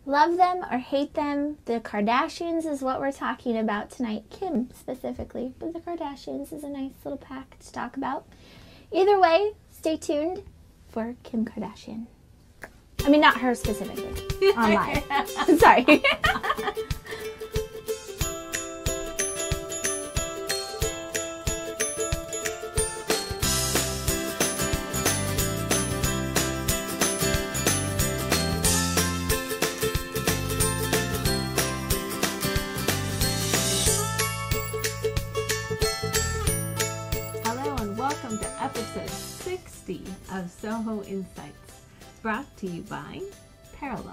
Love them or hate them, the Kardashians is what we're talking about tonight. Kim specifically, but the Kardashians is a nice little pack to talk about. Either way, stay tuned for Kim Kardashian. I mean, not her specifically. Online. Sorry. Episode 60 of Soho Insights, brought to you by Parallels.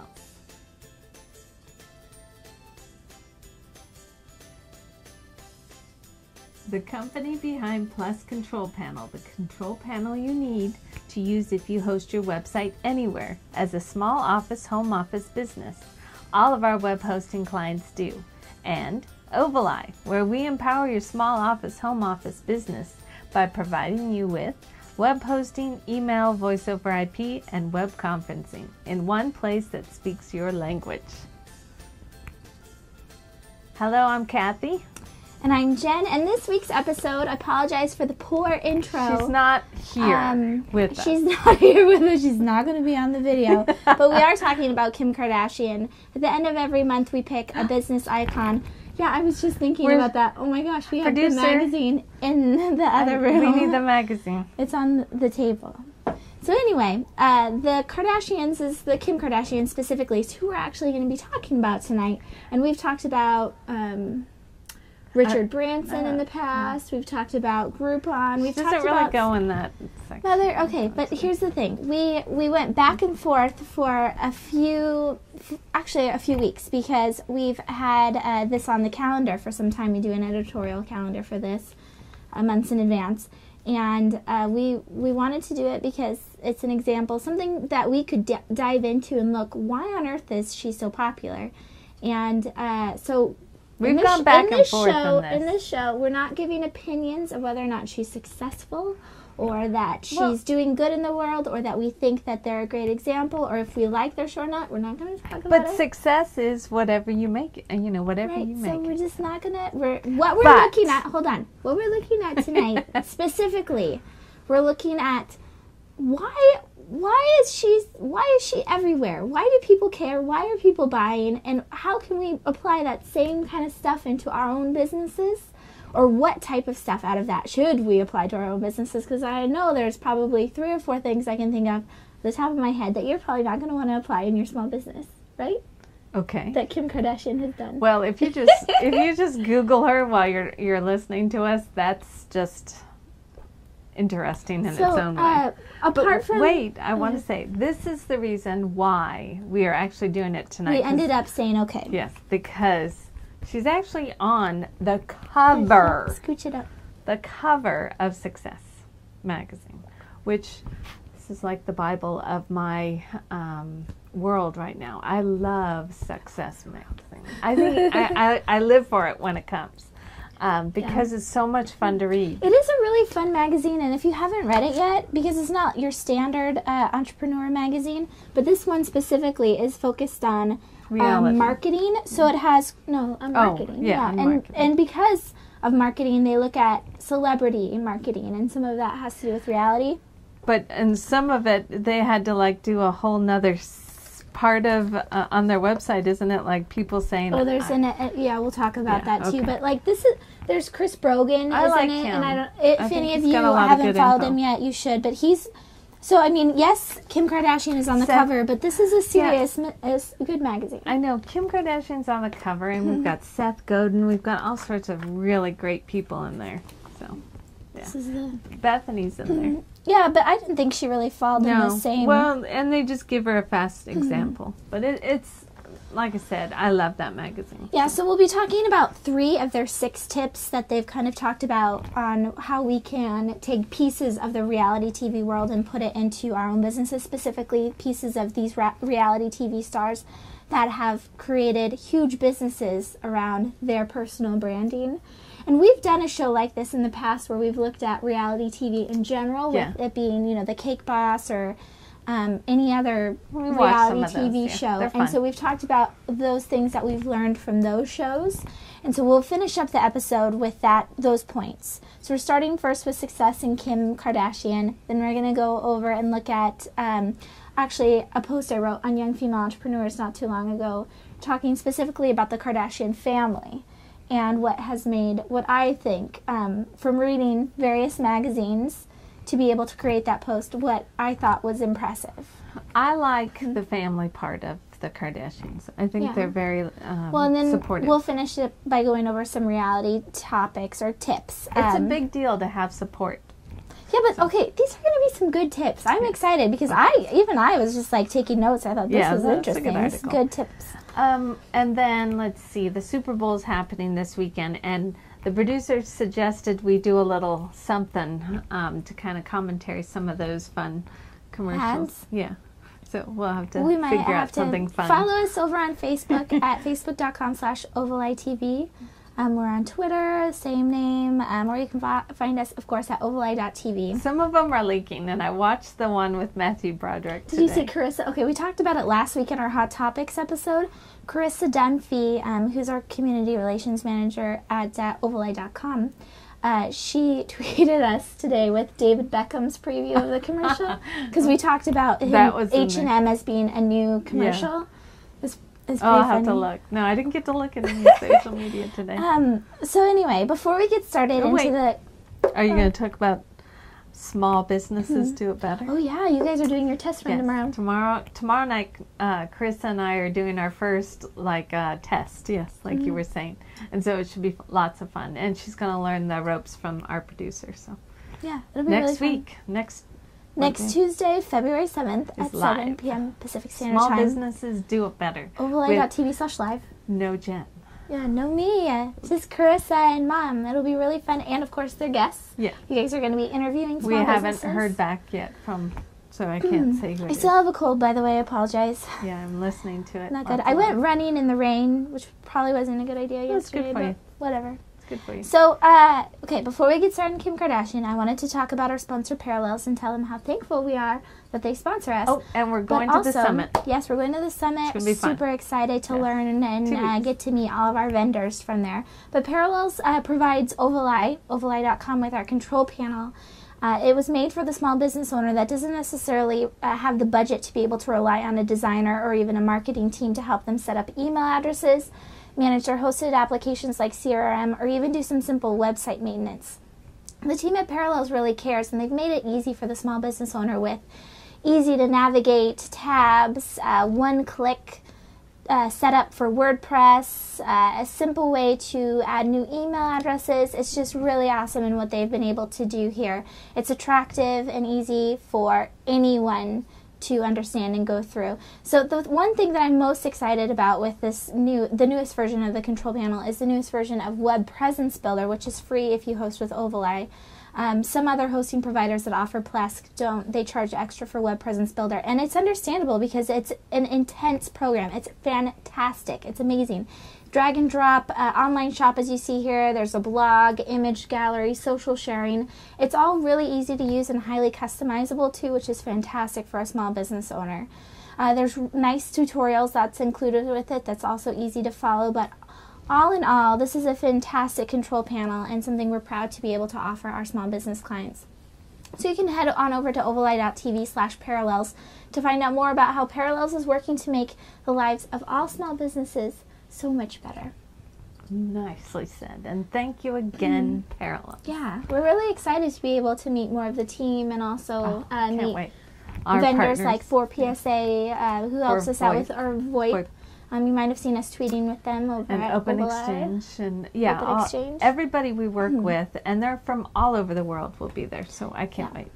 The company behind Plus Control Panel, the control panel you need to use if you host your website anywhere as a small office, home office business. All of our web hosting clients do. And Ovali, where we empower your small office, home office business by providing you with web hosting, email, voice over IP, and web conferencing in one place that speaks your language. Hello, I'm Kathy. And I'm Jen, and this week's episode, I apologize for the poor intro. She's not here with us. She's not here with us. She's not going to be on the video. But we are talking about Kim Kardashian. At the end of every month, we pick a business icon. Yeah, I was just thinking about that. Oh my gosh, we have the magazine in the other room. We need the magazine. It's on the table. So anyway, the Kardashians is the Kim Kardashian specifically is who we're actually going to be talking about tonight. And we've talked about Richard Branson in the past. We've talked about Groupon. We've talked doesn't really go in that section. Okay, but here's the thing. We went back and forth for a few weeks because we've had this on the calendar for some time. We do an editorial calendar for this months in advance. And we wanted to do it because it's an example, something that we could dive into and look, why on earth is she so popular? And so... We've gone back and forth on this. In this show, we're not giving opinions of whether or not she's successful or that she's doing good in the world or that we think that they're a great example or if we like their show or not. We're not going to talk about it. But success is whatever you make it, and whatever you make. So we're just not going to... What we're looking at tonight, specifically, we're looking at why is she everywhere? Why do people care? Why are people buying? And how can we apply that same kind of stuff into our own businesses? Or what type of stuff out of that should we apply to our own businesses? Because I know there's probably 3 or 4 things I can think of at the top of my head that you're probably not going to want to apply in your small business, right? Okay. That Kim Kardashian has done. Well, if you just Google her while you're listening to us, that's just interesting in its own way. I want to say this is the reason why we are actually doing it tonight. We ended up saying okay. Yes, because she's actually on the cover. Scooch it up. The cover of Success magazine, which this is like the Bible of my world right now. I love Success magazine. I think I live for it when it comes. Because it's so much fun to read. It is a really fun magazine, and if you haven't read it yet, because it's not your standard entrepreneur magazine, but this one specifically is focused on marketing. So it has marketing. And because of marketing, they look at celebrity marketing, and some of that has to do with reality. But in some of it, they had to do a whole nother part of on their website, isn't it? Like people saying, "Oh, there's we'll talk about that too." But there's Chris Brogan, I like it? him. And if any of you haven't followed him yet, you should. But yes, Kim Kardashian is on the cover, but this is a serious, good magazine. I know Kim Kardashian's on the cover, and we've got Seth Godin. We've got all sorts of really great people in there. So, Bethany's in there. Yeah, but I didn't think she really followed in the same... Well, and they just give her a fast example. But it's, like I said, I love that magazine. Yeah, so we'll be talking about 3 of their 6 tips that they've kind of talked about on how we can take pieces of the reality TV world and put it into our own businesses, specifically pieces of these reality TV stars that have created huge businesses around their personal branding. And we've done a show like this in the past where we've looked at reality TV in general, with it being, the Cake Boss or any other reality TV show. And so we've talked about those things that we've learned from those shows. And so we'll finish up the episode with those points. So we're starting first with success in Kim Kardashian. Then we're going to go over and look at actually a post I wrote on Young Female Entrepreneurs not too long ago, talking specifically about the Kardashian family and what has made what I think, from reading various magazines to be able to create that post, what I thought was impressive. I like the family part of the Kardashians. I think they're very well, and then supportive. We'll finish it by going over some reality topics or tips. It's a big deal to have support. Yeah, but okay, these are going to be some good tips. I'm excited because I was just like taking notes. I thought this was interesting. It's good tips. And then let's see, the Super Bowl is happening this weekend, and the producers suggested we do a little something to kind of commentary some of those fun commercials. Ads? Yeah. So we'll have to figure out something fun. Follow us over on Facebook at facebook.com/OvalEyeTV. We're on Twitter, same name, or you can find us, of course, at ovaleye.tv. Some of them are leaking, and I watched the one with Matthew Broderick today. Did you see Carissa? Okay, we talked about it last week in our Hot Topics episode. Carissa Dunphy, who's our community relations manager at ovaleye.com, she tweeted us today with David Beckham's preview of the commercial, because we talked about H&M as being a new commercial. Yeah. I'll have to look. No, I didn't get to look at any social media today. So anyway, before we get started are you going to talk about small businesses do it better? Oh yeah, you guys are doing your test run tomorrow. Tomorrow night, Chris and I are doing our first test. Yes, like you were saying, and so it should be lots of fun. And she's going to learn the ropes from our producer. So yeah, it'll be really fun. Next Tuesday, February 7th at 7 p.m. Pacific Standard Time. Small businesses do it better. OvalEye.tv/live. No Jen. Yeah, no me. Just Carissa and Mom. It'll be really fun. And, of course, their guests. Yeah. You guys are going to be interviewing small We businesses. haven't heard back yet so I can't say who it is. I still have a cold, by the way. I apologize. Yeah, I'm listening to it. Not good. I went running in the rain, which probably wasn't a good idea yesterday. That's good for you. Whatever. Good for you. So, okay, before we get started on Kim Kardashian, I wanted to talk about our sponsor, Parallels, and tell them how thankful we are that they sponsor us. Oh, and we're going to the summit. Yes, we're going to the summit. It's going to be fun. Super excited to learn and get to meet all of our vendors from there. But Parallels provides OvalEye.com with our control panel. It was made for the small business owner that doesn't necessarily have the budget to be able to rely on a designer or even a marketing team to help them set up email addresses, manage their hosted applications like CRM, or even do some simple website maintenance. The team at Parallels really cares, and they've made it easy for the small business owner with easy to navigate tabs, one-click setup for WordPress, a simple way to add new email addresses. It's just really awesome in what they've been able to do here. It's attractive and easy for anyone to understand and go through. So the one thing that I'm most excited about with the newest version of the control panel is the newest version of Web Presence Builder, which is free if you host with OvalEye. Some other hosting providers that offer Plesk don't. They charge extra for Web Presence Builder, and it's understandable because it's an intense program. It's fantastic. It's amazing. Drag and drop, online shop as you see here. There's a blog, image gallery, social sharing. It's all really easy to use and highly customizable too, which is fantastic for a small business owner. There's nice tutorials that's included with it that's also easy to follow, but all in all, this is a fantastic control panel and something we're proud to be able to offer our small business clients. So you can head on over to ovaleye.tv/parallels to find out more about how Parallels is working to make the lives of all small businesses so much better. Nicely said. And thank you again, Parallels. Yeah, we're really excited to be able to meet more of the team and also meet our vendors partners. like 4PSA, who helps us out with our VoIP. You might have seen us tweeting with them over at Open OvalEye. Exchange. And everybody we work with, and they're from all over the world, will be there, so I can't wait.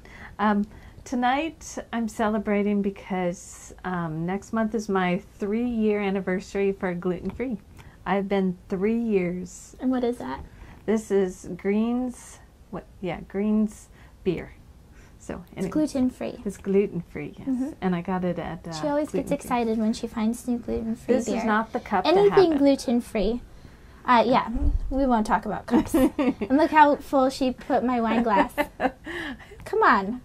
Tonight I'm celebrating because next month is my 3-year anniversary for gluten-free. I've been 3 years. And what is that? This is Green's beer. So it's gluten-free. It's gluten-free, yes. And I got it at she always gets excited when she finds new gluten-free beer. This is not the cup Anything gluten-free. Yeah, we won't talk about cups. And look how full she put my wine glass. Come on.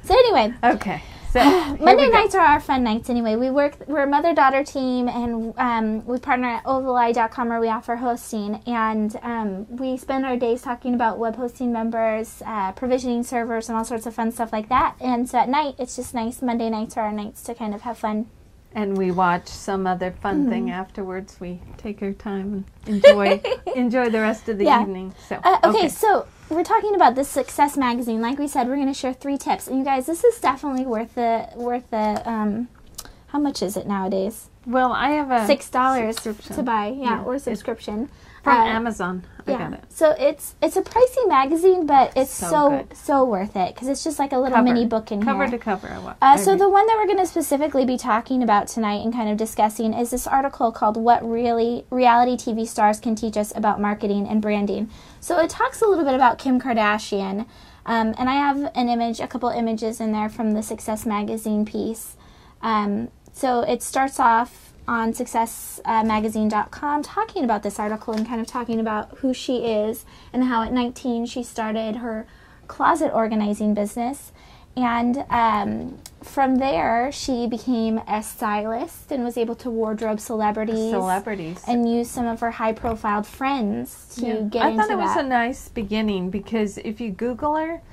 So anyway. Okay. So Monday nights are our fun nights anyway. We're a mother-daughter team, and we partner at ovaleye.com where we offer hosting, and we spend our days talking about web hosting members, provisioning servers, and all sorts of fun stuff like that. And so at night, it's just nice. Monday nights are our nights to kind of have fun. And we watch some other fun thing afterwards. We take our time and enjoy the rest of the evening. So okay, so we're talking about this Success magazine. Like we said, we're going to share 3 tips. And you guys, this is definitely worth the how much is it nowadays? Well, I have a $6 to buy, or subscription. From Amazon. I got it. So it's a pricey magazine, but it's so worth it because it's just like a little mini book in cover here. To cover. So the one that we're going to specifically be talking about tonight and kind of discussing is this article called "What Reality TV Stars Can Teach Us About Marketing and Branding." So it talks a little bit about Kim Kardashian, and I have a couple images in there from the Success magazine piece. So it starts off on successmagazine.com talking about this article and kind of talking about who she is and how at 19 she started her closet organizing business. And from there, she became a stylist and was able to wardrobe celebrities. And use some of her high-profile friends to get into that. I thought it was a nice beginning because if you Google her,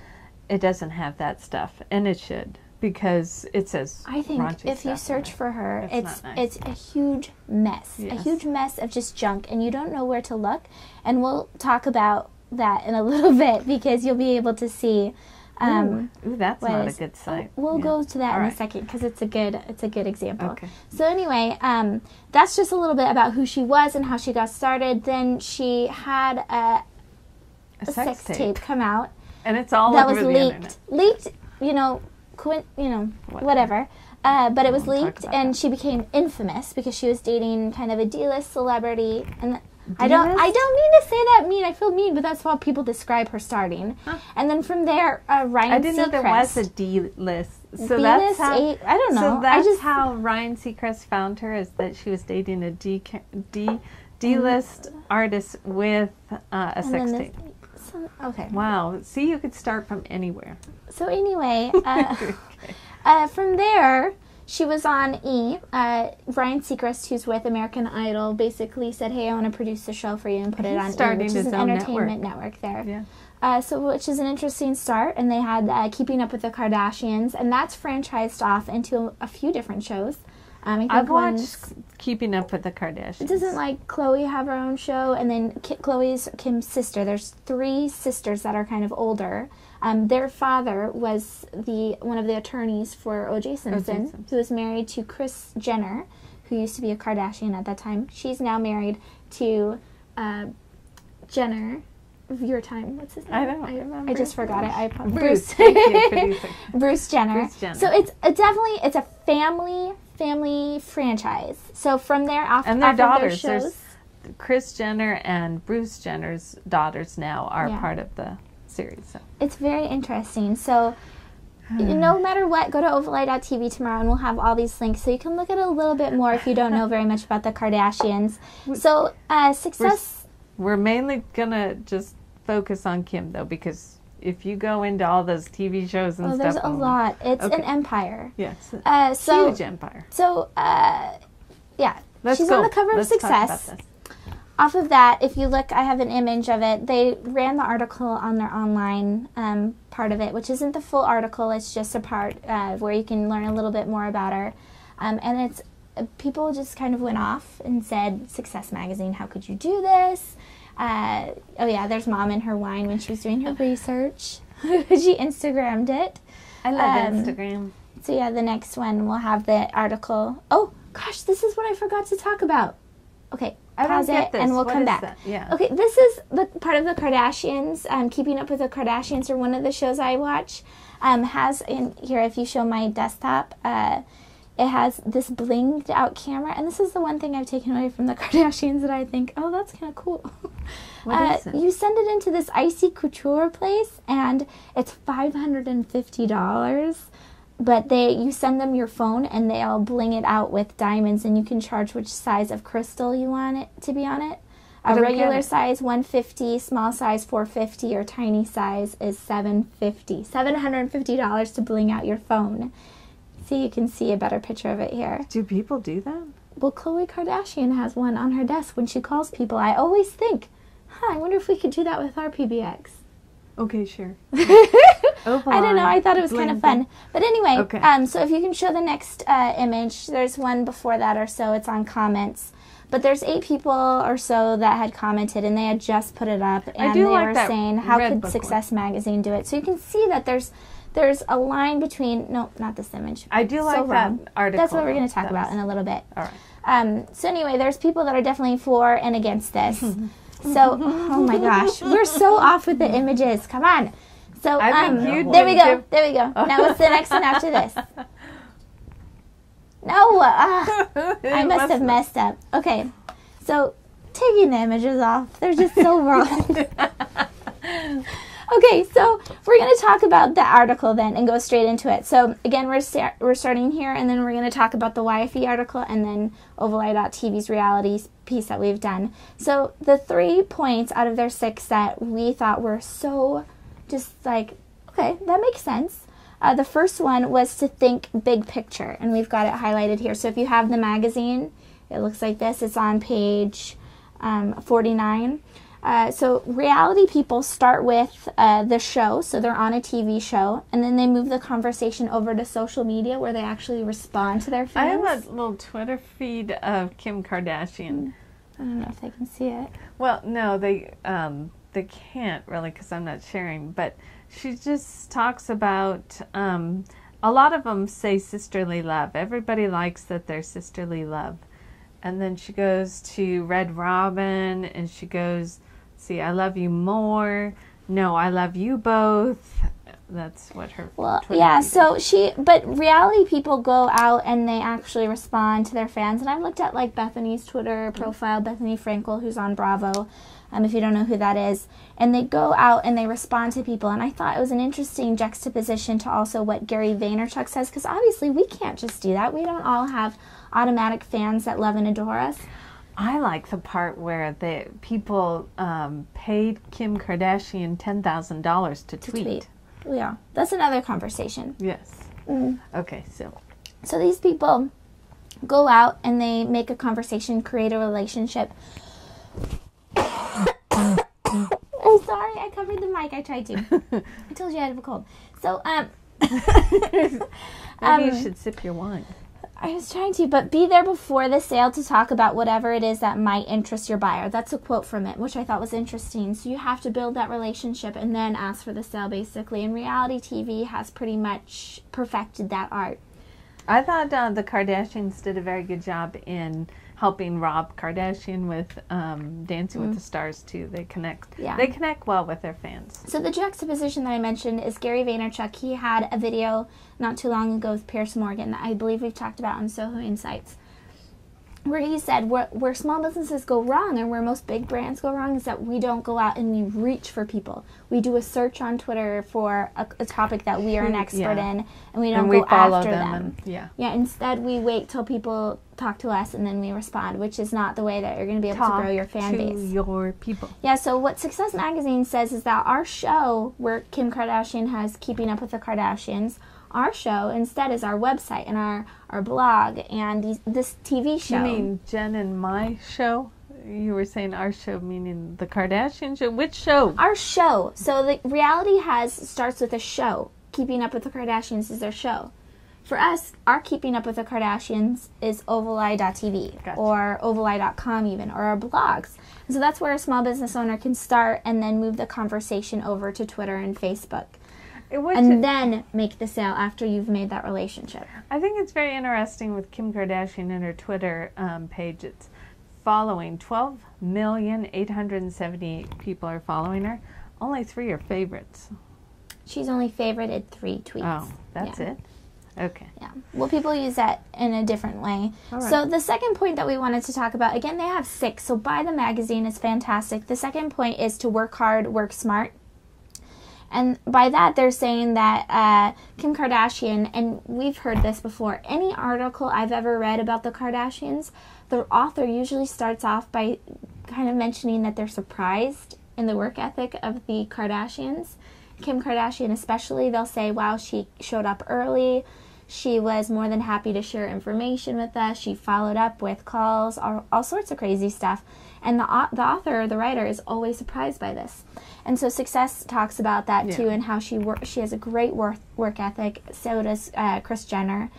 it doesn't have that stuff. And it should. Because it says I think if you search for her, it's a huge mess. A huge mess of just junk, and you don't know where to look. And we'll talk about that in a little bit because you'll be able to see. Ooh, that's not a good site. We'll go to that in a second because it's a good example. Okay. So anyway, that's just a little bit about who she was and how she got started. Then she had a sex tape come out, and it's all that over was the internet. Leaked, whatever. But it was leaked, and she became infamous because she was dating kind of a D-list celebrity. And I don't mean to say that mean. I feel mean, but that's how people describe her starting. Huh. And then from there, Ryan Seacrest. I didn't know there was a D-list. So B-list, that's how. I don't know. So that's how Ryan Seacrest found her, is that she was dating a D-list artist with a sex tape. Okay. Wow. See, you could start from anywhere. So anyway, from there, she was on E! Ryan Seacrest, who's with American Idol, basically said, "Hey, I want to produce a show for you and put it on E!, which is an entertainment network there." Yeah. Which is an interesting start. And they had Keeping Up with the Kardashians, and that's franchised off into a few different shows. I've watched Keeping Up with the Kardashians. Doesn't like Khloe have her own show? And then Khloe's Kim's sister. There's 3 sisters that are kind of older. Their father was one of the attorneys for O.J. Simpson, who was married to Kris Jenner, who used to be a Kardashian at that time. She's now married to Jenner of your time. What's his name? I don't remember. I just forgot it. I apologize. Bruce. Thank you, producer. Bruce Jenner. So it's a family franchise. So from there, and their daughters, there's Kris Jenner and Bruce Jenner's daughters now are part of the series. So it's very interesting. So no matter what, go to ovaleye.tv tomorrow and we'll have all these links so you can look at it a little bit more if you don't know very much about the Kardashians. So success. We're mainly gonna just focus on Kim though, because if you go into all those TV shows and stuff, there's a lot. It's an empire. Yes, huge empire. So she's on the cover of Success. Off of that, if you look, I have an image of it. They ran the article on their online part of it, which isn't the full article. It's just a part where you can learn a little bit more about her. And it's people just kind of went off and said, "Success Magazine, how could you do this?" There's Mom in her wine when she was doing her research. She Instagrammed it. I love Instagram. So the next one we'll have the article. Oh gosh, this is what I forgot to talk about. Okay, pause it and we'll come back. That? Yeah. Okay, this is the part of the Kardashians. Keeping Up with the Kardashians, or one of the shows I watch, has in here. If you show my desktop, it has this blinged out camera, and this is the one thing I've taken away from the Kardashians that I think, oh, that's kind of cool. What is it? You send it into this icy couture place, and it's $550. But you send them your phone, and they'll bling it out with diamonds, and you can charge which size of crystal you want it to be on it. A regular size $150, small size $450, or tiny size is $750. $750 to bling out your phone. See, you can see a better picture of it here. Do people do that? Well, Khloe Kardashian has one on her desk when she calls people. I always think, I wonder if we could do that with our PBX. Okay, sure. I don't know. I thought it was kind of fun. But anyway, okay. So if you can show the next image, there's one before that or so. It's on comments. But there's 8 people or so that had commented, and they had just put it up. And they were saying, how could Success Magazine do it? So you can see that there's a line between... No, not this image. I do like that article. That's what we're going to talk about in a little bit. All right. So anyway, there's people that are definitely for and against this. So, oh my gosh, we're so off with the images. Come on. So, there we go. There we go. Now what's the next one after this? No, I must have messed up. Okay, so taking the images off. They're just so wrong. Okay, so we're going to talk about the article then and go straight into it. So again, we're starting here, and then we're going to talk about the YFE article and then OvalEye.tv's reality piece that we've done. So the 3 points out of their 6 that we thought were so just like, okay, that makes sense. The first one was to think big picture, and we've got it highlighted here. So if you have the magazine, it looks like this. It's on page 49. So reality people start with the show, so they're on a TV show, and then they move the conversation over to social media where they actually respond to their fans. I have a little Twitter feed of Kim Kardashian. I don't know if they can see it. Well, no, they can't really because I'm not sharing, but she just talks about, a lot of them say sisterly love. Everybody likes that they're sisterly love. And then she goes to Red Robin, and she goes... See, I love you more. No, I love you both. That's what her... Well, yeah, so but reality people go out and they actually respond to their fans. And I've looked at, like, Bethany's Twitter profile, Bethany Frankel, who's on Bravo, if you don't know who that is. And they go out and they respond to people. And I thought it was an interesting juxtaposition to also what Gary Vaynerchuk says, because obviously we can't just do that. We don't all have automatic fans that love and adore us. I like the part where the people paid Kim Kardashian $10,000 to tweet. Yeah, that's another conversation. Yes. Okay, So these people go out and they make a conversation, create a relationship. I'm sorry, I covered the mic. I tried to. I told you I had a cold. So, maybe you should sip your wine. I was trying to, but be there before the sale to talk about whatever it is that might interest your buyer. That's a quote from it, which I thought was interesting. So you have to build that relationship and then ask for the sale, basically. And reality TV has pretty much perfected that art. I thought the Kardashians did a very good job in helping Rob Kardashian with Dancing with the Stars, too. They connect. Yeah. They connect well with their fans. So the juxtaposition that I mentioned is Gary Vaynerchuk. He had a video not too long ago with Piers Morgan that I believe we've talked about on Soho Insights, where he said where small businesses go wrong and where most big brands go wrong is that we don't go out and we reach for people. We do a search on Twitter for a topic that we are an expert in, and we don't go after them. Instead, we wait till people talk to us and then we respond, which is not the way that you're going to be able to grow your fan base. Your people. Yeah, so what Success Magazine says is that our show, where Kim Kardashian has Keeping Up with the Kardashians, our show instead is our website and our blog and this TV show. You mean Jen and my show? You were saying our show, meaning the Kardashian show? Which show? Our show. So the reality starts with a show. Keeping Up with the Kardashians is their show. For us, our Keeping Up with the Kardashians is OvalEye.tv or OvalEye.com even, or our blogs. And so that's where a small business owner can start and then move the conversation over to Twitter and Facebook. And then make the sale after you've made that relationship. I think it's very interesting with Kim Kardashian and her Twitter page. It's following 12,878 people are following her. Only 3 are favorites. She's only favorited 3 tweets. Oh, that's it? Okay. Yeah. Well, people use that in a different way. All right. So the second point that we wanted to talk about, again, they have 6. So buy the magazine. It's fantastic. The second point is to work hard, work smart. And by that, they're saying that Kim Kardashian, and we've heard this before, any article I've ever read about the Kardashians, the author usually starts off by kind of mentioning that they're surprised in the work ethic of the Kardashians. Kim Kardashian especially, they'll say, wow, she showed up early. She was more than happy to share information with us. She followed up with calls, all sorts of crazy stuff. And the author, the writer, is always surprised by this. And so Success talks about that too, and how she has a great work ethic. So does Kris Jenner.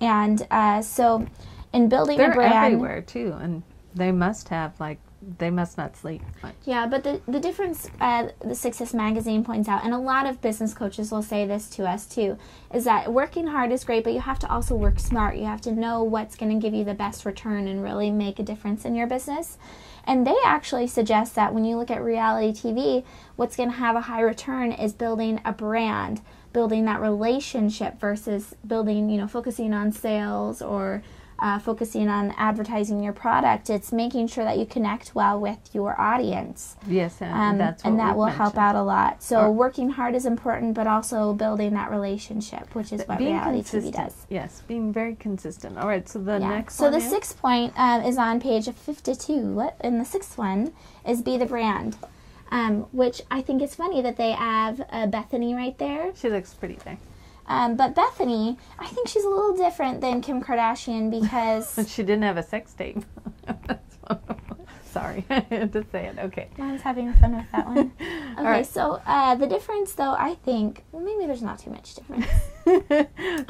And so in building a brand... They're everywhere too, and they must not sleep much. Yeah, but the difference, the Success Magazine points out, and a lot of business coaches will say this to us too, is that working hard is great, but you have to also work smart. You have to know what's going to give you the best return and really make a difference in your business. And they actually suggest that when you look at reality TV, what's going to have a high return is building a brand, building that relationship versus building, focusing on sales or focusing on advertising your product. It's making sure that you connect well with your audience. Yes, and that's what that will mentioned. help out a lot. So working hard is important, but also building that relationship, which is what reality TV does. Yes, being very consistent. All right, so the next so one the sixth point is on page 52. And the sixth one is be the brand, which I think is funny that they have Bethany right there. She looks pretty there. But Bethany, I think she's a little different than Kim Kardashian because... she didn't have a sex tape. Sorry, I had to say it. Okay. I was having fun with that one. Okay, right. So the difference, though, I think... Well, maybe there's not too much difference.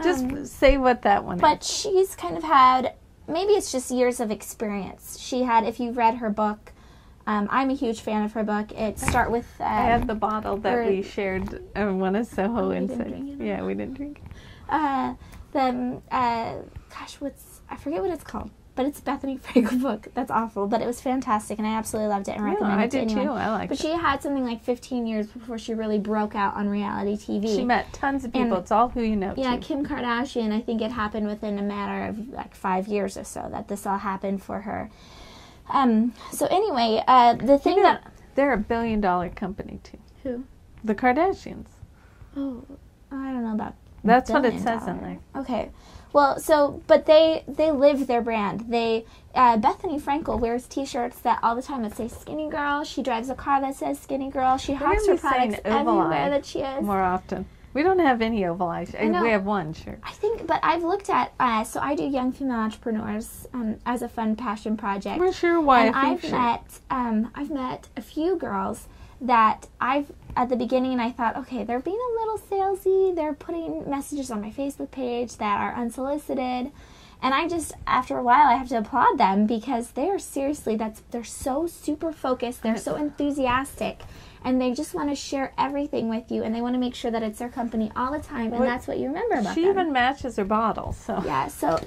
Just say what that one is. But she's kind of had... Maybe it's just years of experience. She had, if you've read her book... I'm a huge fan of her book. It start with... I have the bottle that we shared one of Soho inside. Yeah, we didn't drink it. I forget what it's called, but it's Bethany Frankel book. That's awful, but it was fantastic, and I absolutely loved it and recommend it to anyone. I did too. I liked it. But she had something like 15 years before she really broke out on reality TV. She met tons of people. It's all who you know. Yeah, too. Kim Kardashian, I think it happened within a matter of like 5 years or so that this all happened for her. So anyway, the thing that... They're $1 billion company, too. Who? The Kardashians. Oh, I don't know about... That's what it says in there. Okay. Well, but they live their brand. Bethany Frankel wears T-shirts that all the time that say Skinny Girl. She drives a car that says Skinny Girl. She hawks her products everywhere that she is. More often. We don't have any oval eyes. We have one, sure. I think, but I've looked at, so I do Young Female Entrepreneurs as a fun passion project. We're sure why. And I've met a few girls that at the beginning I thought, okay, they're being a little salesy. They're putting messages on my Facebook page that are unsolicited. And after a while, I have to applaud them because they are seriously, they're so super focused. They're so enthusiastic. And they just want to share everything with you, and they want to make sure that it's their company all the time, and that's what you remember about them. She even matches her bottle, so... Yeah, so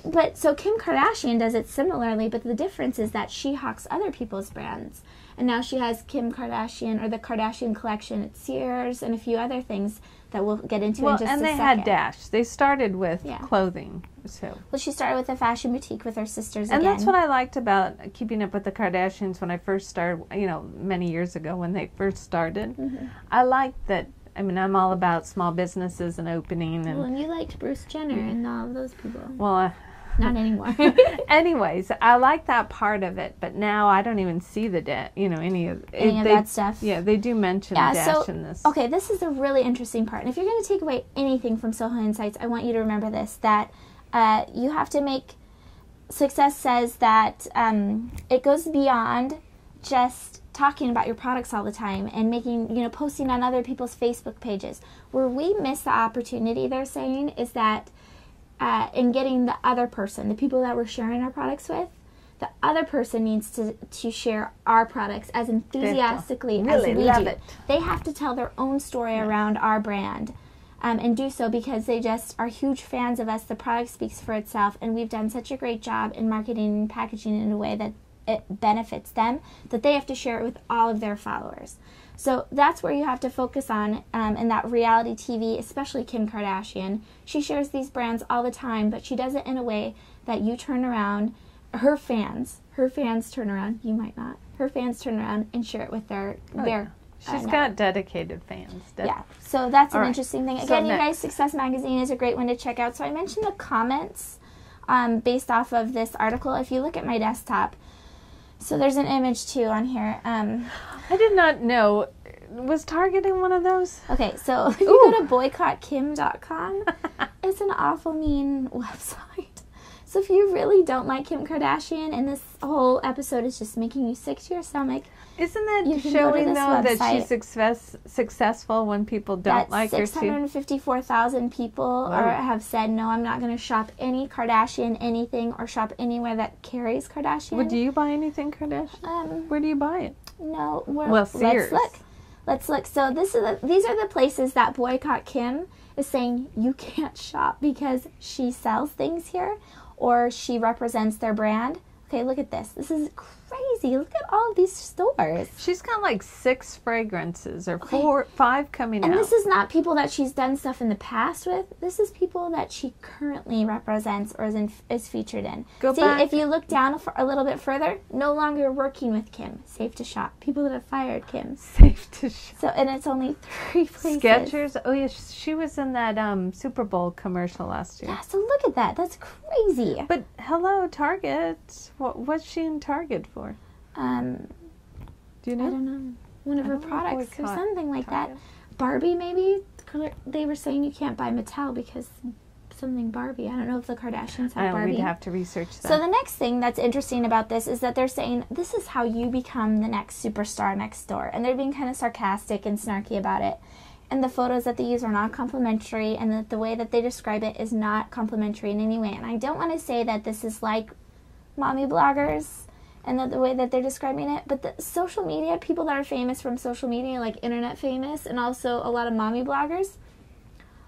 Kim Kardashian does it similarly, but the difference is that she hawks other people's brands. And now she has Kim Kardashian, or the Kardashian Collection at Sears, and a few other things that we'll get into in just a second. And they had Dash. They started with clothing, so... Well, she started with a fashion boutique with her sisters and again. That's what I liked about Keeping Up with the Kardashians when I first started, many years ago when they first started. Mm-hmm. I liked that, I'm all about small businesses and opening. And you liked Bruce Jenner and all of those people. Well, not anymore. Anyways, I like that part of it, but now I don't even see any of that stuff. Yeah, they do mention Dash in this. Okay, this is a really interesting part. And if you're going to take away anything from Soho Insights, I want you to remember this, that you have to make... Success says that it goes beyond just talking about your products all the time and making, posting on other people's Facebook pages. Where we miss the opportunity, they're saying, is that in getting the other person, the people that we're sharing our products with, the other person needs to share our products as enthusiastically as we do. They have to tell their own story around our brand. And do so because they just are huge fans of us. The product speaks for itself, and we've done such a great job in marketing and packaging in a way that it benefits them, that they have to share it with all of their followers. So that's where you have to focus on in that reality TV, especially Kim Kardashian. She shares these brands all the time, but she does it in a way that you turn around, her fans turn around, you might not, her fans turn around and share it with their She's got dedicated fans. Yeah, so that's an interesting thing. Again, you guys, Success Magazine is a great one to check out. So I mentioned the comments based off of this article. If you look at my desktop, so there's an image too on here. I did not know Was Target in one of those? Okay, so if you go to boycottkim.com, it's an awful mean website. So if you really don't like Kim Kardashian and this whole episode is just making you sick to your stomach, isn't that showing, though, that she's successful when people don't like her, too? 654,000 people have said, no, I'm not going to shop any Kardashian anything or shop anywhere that carries Kardashian. Well, do you buy anything Kardashian? Where do you buy it? No. Sears. Let's look. So these are the places that Boycott Kim is saying you can't shop because she sells things here or she represents their brand. Okay, look at this. This is crazy. Look at all of these stores. She's got like 6 fragrances or 5 coming out. And this is not people that she's done stuff in the past with. This is people that she currently represents or is featured in. See, if you look down a little bit further, no longer working with Kim. Safe to shop. People that have fired Kim. Safe to shop. So, and it's only 3 places. Skechers. Oh, yeah, she was in that Super Bowl commercial last year. Yeah, so look at that. That's crazy. But, hello, Target. What's she in Target for? Do you know? I don't know. One of her products or something like that. Barbie, maybe? They were saying you can't buy Mattel because something Barbie. I don't know if the Kardashians have Barbie. We'd have to research that. So the next thing that's interesting about this is that they're saying this is how you become the next superstar next door. And they're being kind of sarcastic and snarky about it. And the photos that they use are not complimentary, and that the way that they describe it is not complimentary in any way. And I don't want to say that this is like mommy bloggers and that the way that they're describing it, but the social media, people that are famous from social media, like internet famous, and also a lot of mommy bloggers.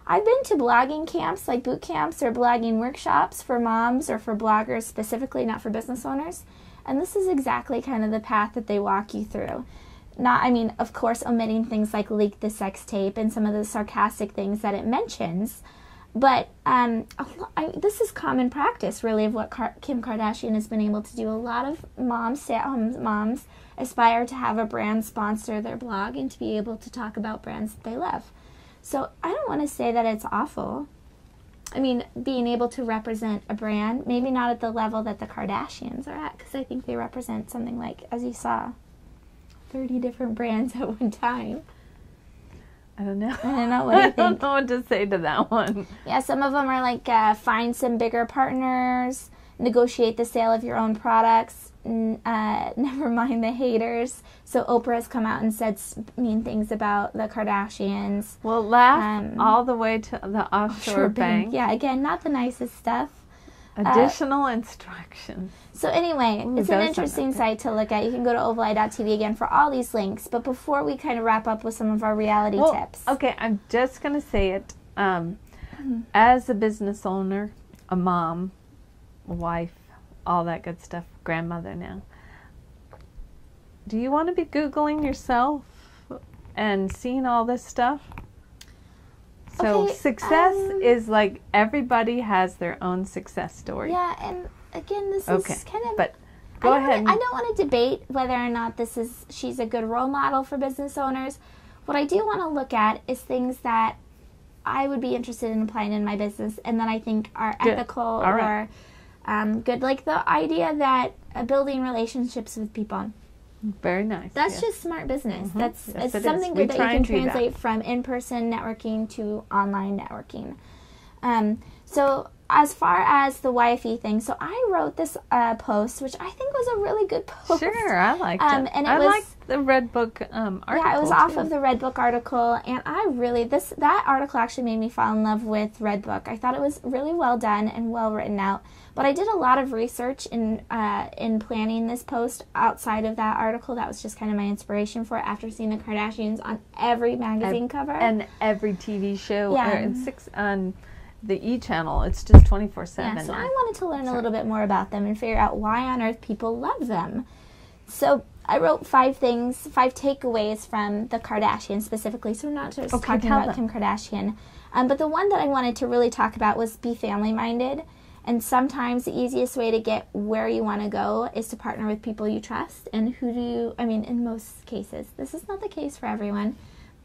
I've been to blogging camps, like boot camps or blogging workshops for moms or for bloggers specifically, not for business owners. And this is exactly kind of the path that they walk you through. Of course, omitting things like leak the sex tape and some of the sarcastic things that it mentions. But this is common practice, really, of what Kim Kardashian has been able to do. A lot of moms, stay-at-home moms, aspire to have a brand sponsor their blog and to be able to talk about brands that they love. So I don't want to say that it's awful. I mean, being able to represent a brand, maybe not at the level that the Kardashians are at, because I think they represent something like, as you saw, 30 different brands at one time. I don't know. What do you think? I don't know what to say to that one. Yeah, some of them are like find some bigger partners, negotiate the sale of your own products, never mind the haters. So Oprah has come out and said mean things about the Kardashians. Well, laugh all the way to the offshore bank. Yeah, again, not the nicest stuff. Additional instructions. So anyway, it's an interesting site to look at. You can go to ovaleye.tv again for all these links. But before we kind of wrap up with some of our reality tips. Okay, I'm just going to say it. As a business owner, a mom, a wife, all that good stuff, grandmother now, do you want to be Googling yourself and seeing all this stuff? So success is like everybody has their own success story. Yeah, and again, this is kind of... But go ahead. I don't want to debate whether or not she's a good role model for business owners. What I do want to look at is things that I would be interested in applying in my business and that I think are ethical or good. Like the idea that building relationships with people. Very nice. That's just smart business. Mm-hmm. It's something good that you can translate from in-person networking to online networking. So as far as the wifey thing, so I wrote this post, which I think was a really good post. Sure, I liked it. And I liked the Red Book article. Yeah, it was off of the Red Book article, and I really that article actually made me fall in love with Red Book. I thought it was really well done and well written out. But I did a lot of research in planning this post outside of that article. That was just kind of my inspiration for it after seeing the Kardashians on every magazine cover. And every TV show. Yeah. On the E! channel. It's just 24/7. Yeah, so I wanted to learn a little bit more about them and figure out why on earth people love them. So I wrote 5 takeaways from the Kardashians specifically. So we're not just talking about Kim Kardashian. But the one that I wanted to really talk about was be family-minded. And sometimes the easiest way to get where you want to go is to partner with people you trust. And in most cases, this is not the case for everyone,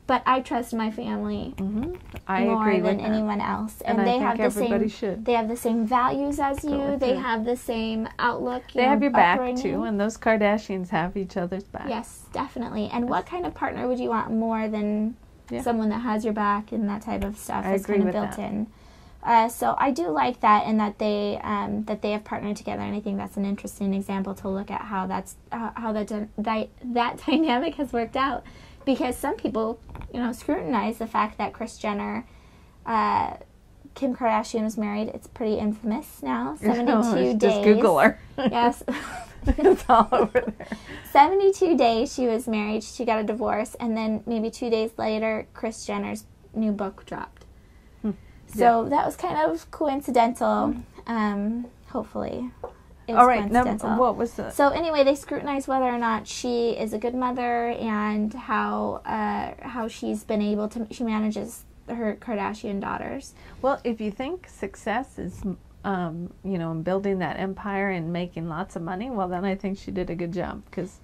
but I trust my family I more agree than with that. anyone else. And they I have think everybody the same should. they have the same values as you. Go with They it. have the same outlook. They have your back upbringing. too, and those Kardashians have each other's back. Yes, definitely. And what kind of partner would you want more than someone that has your back and that type of stuff is kind of built in? So I do like that, and that they have partnered together, and I think that's an interesting example to look at how that dynamic has worked out. Because some people, scrutinize the fact that Kris Jenner, Kim Kardashian was married. It's pretty infamous now. 72 days. Just Google her. Yes. It's all over there. 72 days she was married. She got a divorce, and then maybe 2 days later, Kris Jenner's new book dropped. So that was kind of coincidental. Hopefully. All right. Now, what was the... So anyway, they scrutinize whether or not she is a good mother and how she's been able to... She manages her Kardashian daughters. Well, if you think success is, in building that empire and making lots of money, well, then I think she did a good job, because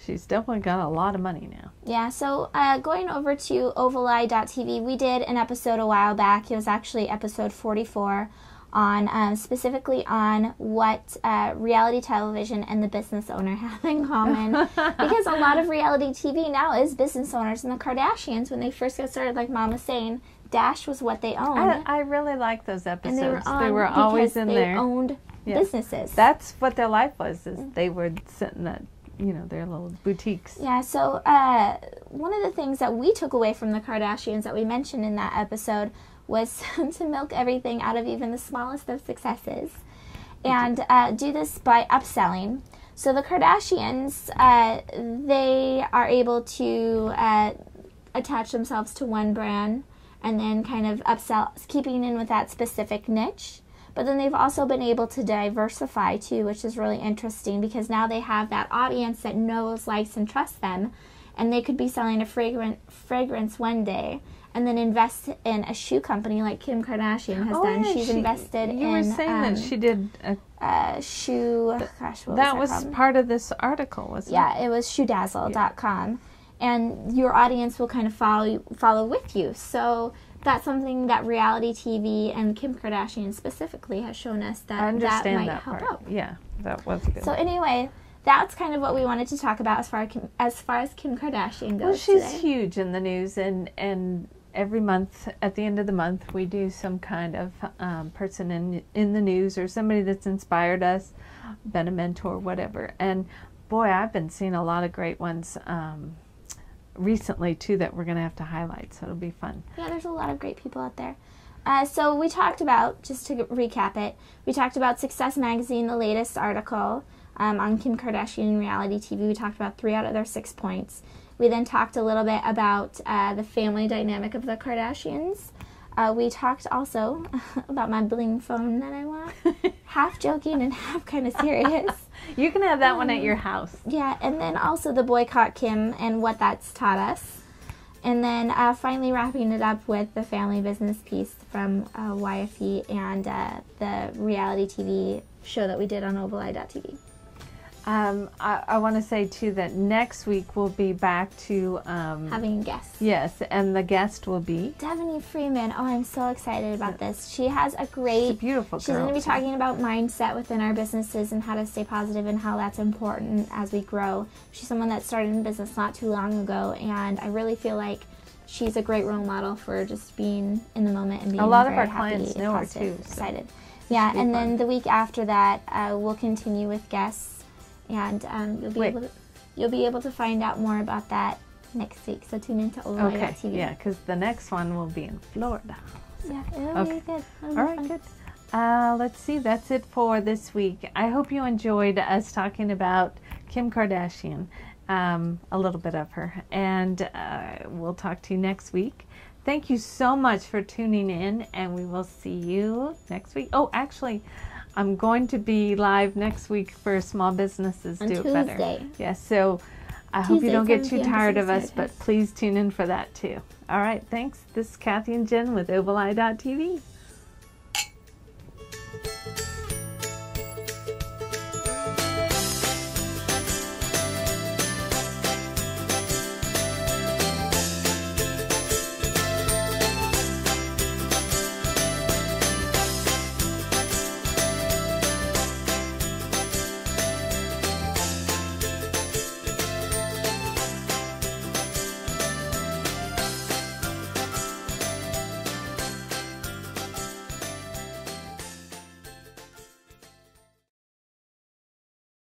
she's definitely got a lot of money now. Yeah, so going over to ovaleye.tv, we did an episode a while back. It was actually episode 44 on specifically on what reality television and the business owner have in common. Because a lot of reality TV now is business owners. And the Kardashians, when they first got started, like Mom was saying, Dash was what they owned. I really like those episodes. And they were always in there. They owned businesses. That's what their life was. Is they would sit in that, their little boutiques. Yeah, so one of the things that we took away from the Kardashians that we mentioned in that episode was to milk everything out of even the smallest of successes, and do this by upselling. So the Kardashians, they are able to attach themselves to one brand and then kind of upsell, keeping in with that specific niche. But then they've also been able to diversify too, which is really interesting, because now they have that audience that knows, likes, and trusts them, and they could be selling a fragrance one day and then invest in a shoe company like Kim Kardashian has done. She's invested in... You were saying that she did a shoe... Gosh, what that was that was part of this article, wasn't it? Yeah, it was shoedazzle.com. And your audience will kind of follow with you. So that's something that reality TV and Kim Kardashian specifically has shown us that might help out. Yeah, that was good. So anyway, that's kind of what we wanted to talk about as far as Kim Kardashian goes. Well, she's today. huge in the news, and every month, at the end of the month, we do some kind of person in the news, or somebody that's inspired us, been a mentor, whatever. And boy, I've been seeing a lot of great ones recently too that we're going to have to highlight, so it'll be fun. Yeah, there's a lot of great people out there. So we talked about, just to recap it, we talked about Success Magazine, the latest article on Kim Kardashian and reality TV. We talked about 3 out of their 6 points. We then talked a little bit about the family dynamic of the Kardashians. We talked also about my bling phone that I want, half joking and half kind of serious. You can have that one at your house. Yeah, and then also the boycott Kim and what that's taught us. And then finally wrapping it up with the family business piece from YFE and the reality TV show that we did on ovaleye.tv. I want to say too that next week we'll be back to having guests. Yes, and the guest will be Devaney Freeman. Oh, I'm so excited about this. She has a great... She's a beautiful girl. She's going to be talking about mindset within our businesses and how to stay positive and how that's important as we grow. She's someone that started in business not too long ago, and I really feel like she's a great role model for just being in the moment and being a lot very of our clients know her too. Excited. Yeah, and then the week after that, we'll continue with guests. And you'll be able to find out more about that next week. So tune into ovaleye.tv. Okay, yeah, because the next one will be in Florida. Yeah, it'll be good. All right, good. Let's see. That's it for this week. I hope you enjoyed us talking about Kim Kardashian, a little bit of her, and we'll talk to you next week. Thank you so much for tuning in, and we will see you next week. Oh, actually, I'm going to be live next week for Small Businesses Do It Better. Tuesday. Yes, so I hope you don't get too tired of us, but please tune in for that too. All right, thanks. This is Kathy and Jen with ovaleye.tv.